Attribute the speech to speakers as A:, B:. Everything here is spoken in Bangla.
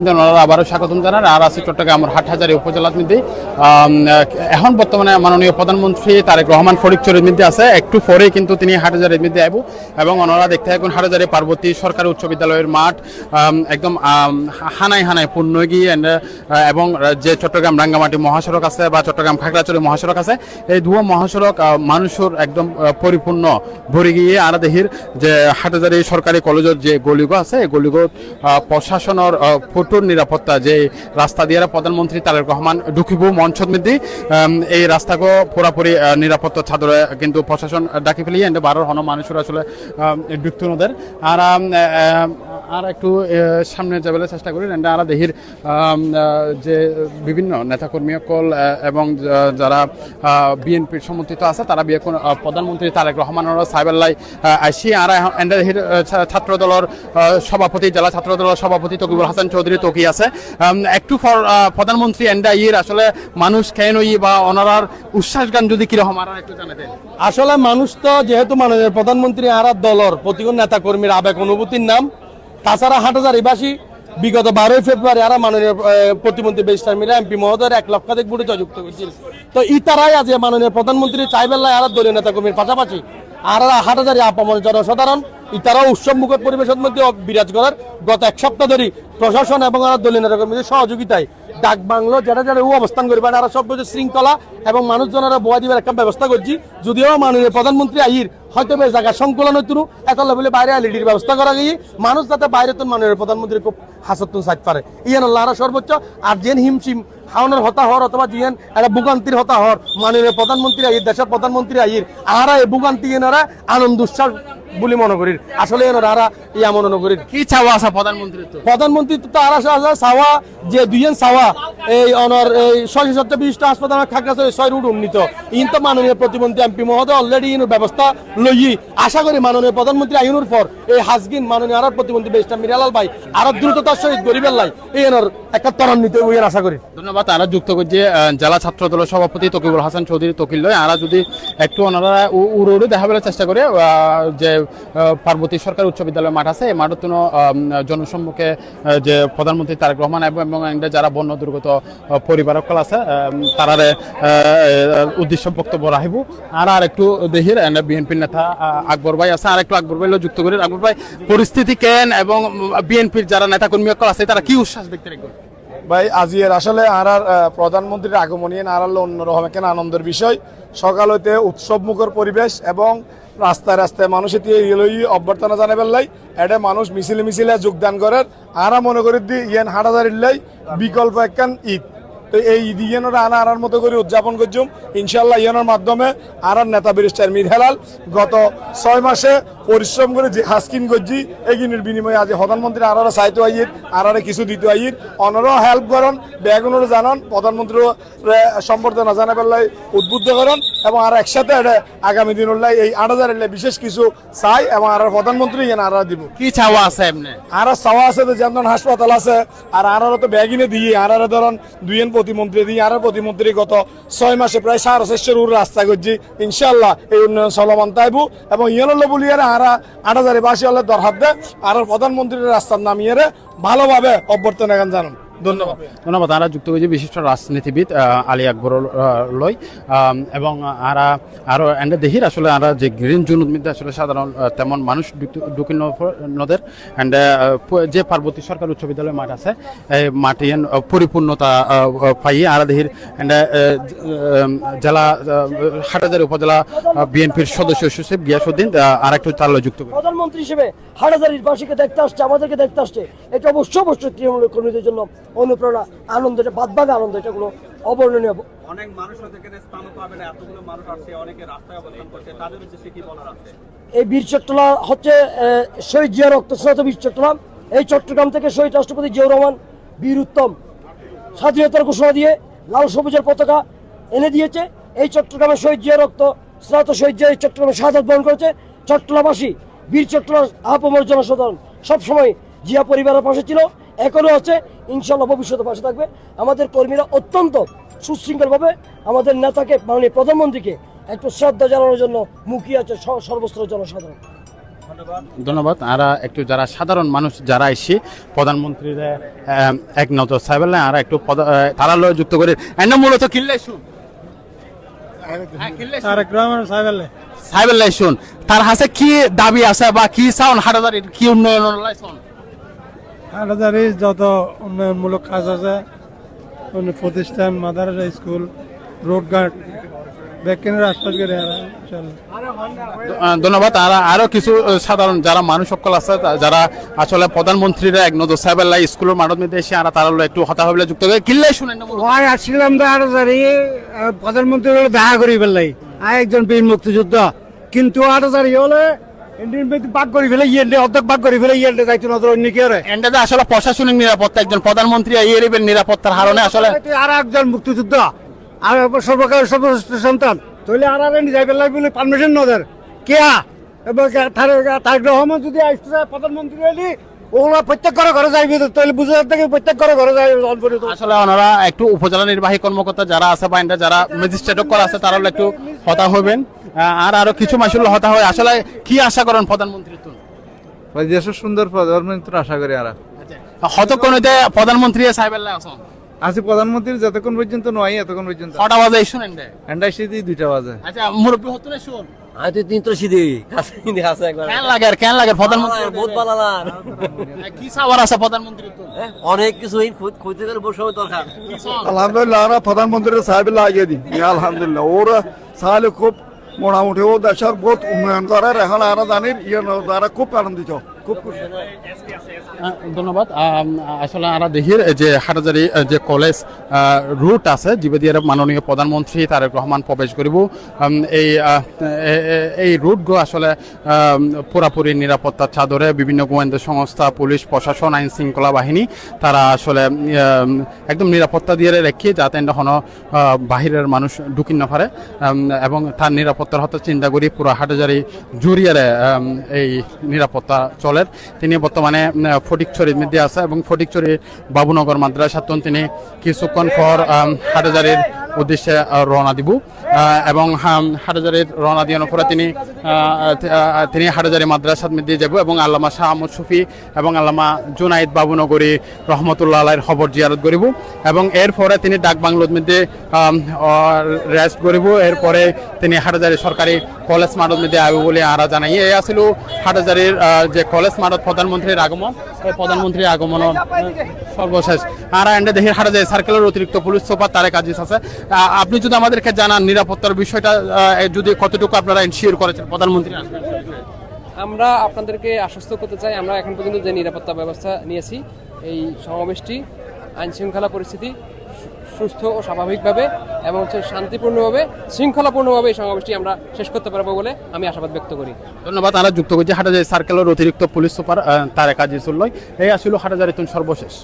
A: আবারও স্বাগতম জানান। আর আছে চট্টগ্রামের হাটহাজারী উপজেলার মধ্যে এখন বর্তমানে মাননীয় প্রধানমন্ত্রী তারেক রহমান ফটিকছড়ির মধ্যে আছে। একটু পরেই কিন্তু তিনি হাটহাজারীর মধ্যে আইব এবং ওনারা দেখতে এখন হাটহাজারী পার্বতী সরকারি উচ্চ বিদ্যালয়ের মাঠ একদম হানায় হানায় পূর্ণ গিয়ে এবং যে চট্টগ্রাম রাঙ্গামাটি মহাসড়ক আছে বা চট্টগ্রাম খাগড়াছড়ি মহাসড়ক আছে, এই দুটো মহাসড়ক মানুষের একদম পরিপূর্ণ ভরে গিয়ে আর দেহির যে হাটহাজারী সরকারি কলেজের যে গলিগো আছে, এই গলিগো প্রশাসনের কঠোর নিরাপত্তা যে রাস্তা দিয়ে প্রধানমন্ত্রী তারেক রহমান ঢুকিব মঞ্চত মধ্যে এই রাস্তাকে পুরাপুরি নিরাপত্তা ছাদরে কিন্তু প্রশাসন ডাকি ফেলি এন্ড বারোর হন মানুষের আসলে ঢুকতো ওদের আর একটু সামনে যাবেলে চেষ্টা করি। এন্ড আর দেহির যে বিভিন্ন নেতাকর্মী কল এবং যারা বিএনপির সমর্থিত আছে তারা প্রধানমন্ত্রী তারেক রহমানের সাইবাল্লাই আসি আর এন্ড দেহির ছাত্র দলের সভাপতি জেলা ছাত্র দলের সভাপতি তকিবুল হাসান চৌধুরী তকি আছে। একটু প্রধানমন্ত্রী এন্ডা ইয়ের আসলে মানুষ কেন বা ওনার উচ্ছ্বাস গান যদি কিরকম আর একটু জানা দেন।
B: আসলে মানুষ তো যেহেতু মাননীয় প্রধানমন্ত্রী আর দলের প্রতিকূল নেতা কর্মীর আবেগ অনুভূতির নাম, তাছাড়া হাটহাজারীবাসী বিগত 12 ফেব্রুয়ারি আর মাননীয় প্রতিমন্ত্রী বেশির মিলে এমপি মহোদয়ের 1 লক্ষাধিক ভোটে জয়যুক্ত করেছিল। তো ইতারাই আজ মাননীয় প্রধানমন্ত্রী চাইবেল্লাই আর দলীয় নেতা কর্মীর পাশাপাশি আর হাটহাজারী আপামর জনসাধারণ ইতারাও উৎসব মুখর পরিবেশের মধ্যে বিরাজ করার গত 1 সপ্তাহ ধরে প্রশাসন এবং দলীয় নেতা কর্মীদের সহযোগিতায় ডাক বাংলো যারা যারা অবস্থান করবে আর সব শৃঙ্খলা এবং মানুষজনেরা বোয়া দিবার একটা ব্যবস্থা করছি। যদিও মাননীয় প্রধানমন্ত্রী আহির হয়তো বেশ জায়গা সংকুলন হইতুন এত লেভেলে বাইরে এলইডির ব্যবস্থা করা গিয়ে মানুষ যাতে বাইরে তো মাননীয় প্রধানমন্ত্রী খুব হাসতুন সাইড পারে ইয়ান আল্লাহরা সর্বোচ্চ আর যেন হিমশিম হাওনের হতা হর অথবা জিয়ান একটা ভোগান্তির হতা হর মাননীয় প্রধানমন্ত্রী আহির দেশের প্রধানমন্ত্রী আহির আর এই ভোগান্তি এনারা আনন্দ উৎসাহ বলে মনে করি। আসলে এনারা ইয়া মনে করি
A: কি চাওয়া আছে
B: প্রধানমন্ত্রী তো আর চাওয়া যে দুইজন চাওয়া এই অনর এই 6 বিশিষ্ট হাসপাতাল খাগড়াছড়ি 6 রুট উন্নীত ইন তো মাননীয় প্রতিমন্ত্রী এমপি মহোদয় অলরেডি ইন ব্যবস্থা লই আশা করি মাননীয় প্রধানমন্ত্রী আইনুর পর এই হাসগিন মাননীয় আর প্রতিমন্ত্রী বেশটা মিরালাল ভাই আর দ্রুততার সহিত গরিবের লাই এই এনার একটা ত্বরান্বিত হইয়ার আশা করি।
A: ধন্যবাদ। তারা যুক্ত করছে জেলা ছাত্র দলের সভাপতি তকিবুল হাসান চৌধুরী তকিল লয় আর যদি একটু ওনারা উড়ে দেখাবার চেষ্টা করে যে পার্বতী সরকার উচ্চ বিদ্যালয় মাঠ আছে, এই মাঠের জনসম্মুখে যে প্রধানমন্ত্রী তারেক রহমান এবং যারা বন্য দুর্গত পরিবারকল আছে তারারে উদ্দেশ্য বক্তব্য রাখিব। আর একটু দেহির বিএনপির নেতা আকবর ভাই আছে, আর একটু আকবর ভাই যুক্ত করি। আকবর ভাই, পরিস্থিতি কেন এবং বিএনপির যারা নেতা কর্মী আছে তারা কি উচ্ছ্বাস ব্যক্ত রাখবেন?
C: ভাই আজিয়ের আসলে আর প্রধানমন্ত্রীর আগমনী আর অন্যরকম কেন আনন্দের বিষয়। সকাল হইতে উৎসব মুখর পরিবেশ এবং রাস্তায় রাস্তায় মানুষের অভ্যর্থনা জানাবেন লাই এটা মানুষ মিছিলে যোগদান করার আর মনে করি ইয়ান হাটহাজারীর লাই বিকল্প একখান ঈদ। তো এই ঈদ ইয়ানোর আনার মতো করে উদযাপন করছুম ইনশাল্লাহ। ইয়ানোর মাধ্যমে আর নেতা ব্যারিস্টার মীর হেলাল গত 6 মাসে পরিশ্রম করে যে হাসকিন করছি এগিনের বিনিময়ে আজ প্রধানমন্ত্রী আর চাইতে আইয়ের আর কিছু দিতে আইয়ের অনরাও হেল্প করেন বেগুনের জানান প্রধানমন্ত্রী সম্বর্ধনা জানাবার লাই উদ্বুদ্ধ করেন এবং আর একসাথে আগামী দিনের লাই এই 8,000 বিশেষ কিছু চাই এবং আর প্রধানমন্ত্রী ইয়ান আর দিব
A: কি চাওয়া আছে এমনি
C: আর চাওয়া আছে যেমন হাসপাতাল আছে আর তো ব্যাগিনে দিয়ে আর ধরেন দুইজন প্রতিমন্ত্রী দিয়ে আর প্রতিমন্ত্রী গত 6 মাসে প্রায় 4,500 রাস্তা করছি ইনশাল্লাহ এই উন্নয়ন চলমান তাইব এবং ইয়ানোর বলিয়ারে আর 8,000 হলে দরহাত দেয় আর প্রধানমন্ত্রীর রাস্তার নামিয়ে ভালোভাবে অভ্যর্থনা জানান। ধন্যবাদ।
A: ধন্যবাদ। তারা যুক্ত হয়েছে বিশিষ্ট রাজনীতিবিদ আলী আকবর লয় এবং আরো এন্ড দেহির আসলে আর যে গ্রিন জোনের মধ্যে আসলে সাধারণ তেমন মানুষ ঢুকিল নদের এন্ড যে পার্বতী সরকার উচ্চ বিদ্যালয় মাঠ আছে এই মাঠে পরিপূর্ণতা পাই আর দেহির এন্ড জেলা হাটহাজারী উপজেলা বিএনপির সদস্য সচিব গিয়াসউদ্দিন আর একটু তার যুক্ত
D: প্রধানমন্ত্রী হিসেবে হাটহাজারীর বাসীকে দেখতে আসছে, আমাদেরকে দেখতে আসছে, এটা অবশ্যই তৃণমূল কর্মীদের জন্য অনুপ্রেরণা, আনন্দ, এটা বাদবাগে আনন্দ, এটা কোনো অবর্ণনীয়।
E: অনেক মানুষ এখানে স্থান পাবে না, এতগুলো মানুষ আসছে, অনেকে রাস্তায় অবস্থান করছে, তাদের উদ্দেশ্যে কি বলার আছে?
D: এই বীর চট্টলা হচ্ছে শহীদ জিয়া রক্তস্রোত বীর চট্টলা। এই চট্টগ্রাম থেকে শহীদ রাষ্ট্রপতি জিয়াউর রহমান বীর উত্তম স্বাধীনতার ঘোষণা দিয়ে লাল সবুজের পতাকা এনে দিয়েছে। এই চট্টগ্রামে শহীদ জিয়া রক্তস্রোত শহীদ জিয়া এই চট্টগ্রামে শাহাদাত বরণ করেছে। চট্টলাবাসী বীর চট্টলার আপামর জনসাধারণ সবসময় জিয়া পরিবারের পাশে ছিল, এখনো আছে, ইনশাল্লাহ ভবিষ্যতে পাশে থাকবে। আমাদের কর্মীরা অত্যন্ত সুশৃঙ্খলভাবে আমাদের নেতাকে মাননীয় প্রধানমন্ত্রীকে একটু শ্রদ্ধা জানানোর জন্য মুখিয়ে আছে সর্বস্তরের জনসাধারণ।
A: ধন্যবাদ। আর একটু যারা সাধারণ মানুষ যারা এসে প্রধানমন্ত্রীর এক নজর সাহেবের আর একটু তারা যুক্ত করে এনে মূলত কিল্লে শুন সাহেবের শুন তার হাতে কি দাবি আছে বা কি চাউন হাটাজারির কি উন্নয়ন
F: হাটাজারির যত উন্নয়নমূলক কাজ আছে প্রতিষ্ঠান, মাদ্রাসা, স্কুল, রোডঘাট ব্যাকেন্দ্র আশপাশ করে
A: ধন্যবাদ। আরো কিছু সাধারণ যারা মানুষ সকল আছে যারা আসলে প্রধানমন্ত্রীরা এক নজর সাহেবের স্কুলের মাঠের মধ্যে এসে আর তারা একটু হতা হইলে যুক্ত করে কিল্লে শুনেন
F: আসছিলাম তো হাটাজারি প্রধানমন্ত্রী দেখা করি ফেললাই একজন বীর মুক্তিযুদ্ধ, কিন্তু হাটাজারি হলে বাক করে ফেলে অর্ধেক বাক করে ফেলে যাইতো না অন্য কি করে
A: এন্ডাতে আসলে প্রশাসনিক নিরাপত্তা একজন প্রধানমন্ত্রী এই লেভেল নিরাপত্তার হারণে আসলে
F: আর একজন মুক্তিযুদ্ধ আর সর্বকাল সর্বশ্রেষ্ঠ সন্তান তৈলে আর যাই ফেললাই বলে পারমিশন নদের কেয়া এবং তারেক রহমান যদি আসতে চায় প্রধানমন্ত্রী হইলি ওগুলো প্রত্যেক ঘরে যাইবে তাহলে বুঝে থেকে প্রত্যেক ঘরে যাই।
A: আসলে ওনারা একটু উপজেলা নির্বাহী কর্মকর্তা যারা আছে বা যারা ম্যাজিস্ট্রেট করা আছে তারা একটু হতা হবেন আর আরো কিছু মাসুল হতা হয়। আসলে কি আশা করেন প্রধানমন্ত্রী
G: দেশের সুন্দর প্রধানমন্ত্রী আশা করি আর
A: হতক্ষণে প্রধানমন্ত্রী সাহেবের আসুন
G: আছি প্রধানমন্ত্রীর যতক্ষণ পর্যন্ত নয় এতক্ষণ পর্যন্ত
A: কটা বাজে শুনেন রে
G: এন্ডাই সিদ্ধি 2টা বাজে।
A: আচ্ছা মুরব্বী হতো না শুন
D: আমি তো তিন তো সিধে আছে একবার
A: কেন লাগে প্রধানমন্ত্রী
D: বহুত ভালো না
A: কি সাবার আছে প্রধানমন্ত্রী
D: অনেক কিছু খুঁজতে গেলে বসে দরকার।
C: আলহামদুলিল্লাহ আমরা প্রধানমন্ত্রীর সাহেব লাগিয়ে দিই আলহামদুলিল্লাহ ওরা সাহেব খুব মোটামুটি ও দেশের বহুত উন্নয়ন করার এখন আরো জানির দ্বারা খুব আনন্দিত খুব খুশি।
A: ধন্যবাদ। আসলে আমরা দেখি যে হাটাজারি যে কলেজ রুট আছে যেদিকে মাননীয় প্রধানমন্ত্রী তারেক রহমান প্রবেশ করিব এই রুটগুলো আসলে পুরাপুরি নিরাপত্তার চাদরে বিভিন্ন গোয়েন্দা সংস্থা, পুলিশ প্রশাসন, আইন শৃঙ্খলা বাহিনী তারা আসলে একদম নিরাপত্তা দিয়ে রেখে যাতে কোনো বাহিরের মানুষ ঢুকি না পারে এবং তার নিরাপত্তার হতে চিন্তা করি পুরো হাটাজারি জুড়িয়ে এই নিরাপত্তা চলে। তিনি বর্তমানে ফটিকছড়ির মধ্যে আছে এবং ফটিকছড়ি বাবুনগর মাদ্রাসাতন তিনি কিছুক্ষণ পর হাটাজারির উদ্দেশ্যে রওনা দিব এবং হাটাজারির রওনা দিয়ানোর পরে তিনি হাটাজারি মাদ্রাসার মধ্যে যাব এবং আল্লামা শাহ আহমদ শফি এবং আল্লামা জুনাইদ বাবুনগরী রহমতুল্লাহ আলাইহির খবর জিয়ারত করিব এবং এরপরে তিনি ডাক বাংলোর মধ্যে রেস্ট করিব। এরপরে তিনি হাটাজারি সরকারি কলেজ মাঠের মধ্যে আইব বলে আমরা জানাই। এই আসলে হাটাজারির যে কলেজ মাঠত প্রধানমন্ত্রীর আগমন, এই প্রধানমন্ত্রীর আগমন সর্বশেষ আর এন্ডে দেখি হাটাজারি সার্কেলের অতিরিক্ত পুলিশ সুপার তারেক আজিজ আছে। আপনি যদি আমাদেরকে জানান নিরাপত্তার বিষয়টা যদি কতটুকু আপনারা এনশিওর করেছেন প্রধানমন্ত্রী আসবেন?
H: আমরা আপনাদেরকে আশ্বস্ত করতে চাই আমরা এখন পর্যন্ত যে নিরাপত্তা ব্যবস্থা নিয়েছি এই সমাবেশটি আইন শৃঙ্খলা পরিস্থিতি সুস্থ ও স্বাভাবিকভাবে এবং শান্তিপূর্ণভাবে শৃঙ্খলাপূর্ণভাবে এই সমাবেশটি আমরা শেষ করতে পারবো বলে আমি আশাবাদ ব্যক্ত করি।
A: ধন্যবাদ। আমরা যুক্ত করছি হাটাজারি সার্কেলের অতিরিক্ত পুলিশ সুপার তারেক আজিজুল্লাহ। এই আসলে হাটাজারি সর্বশেষ।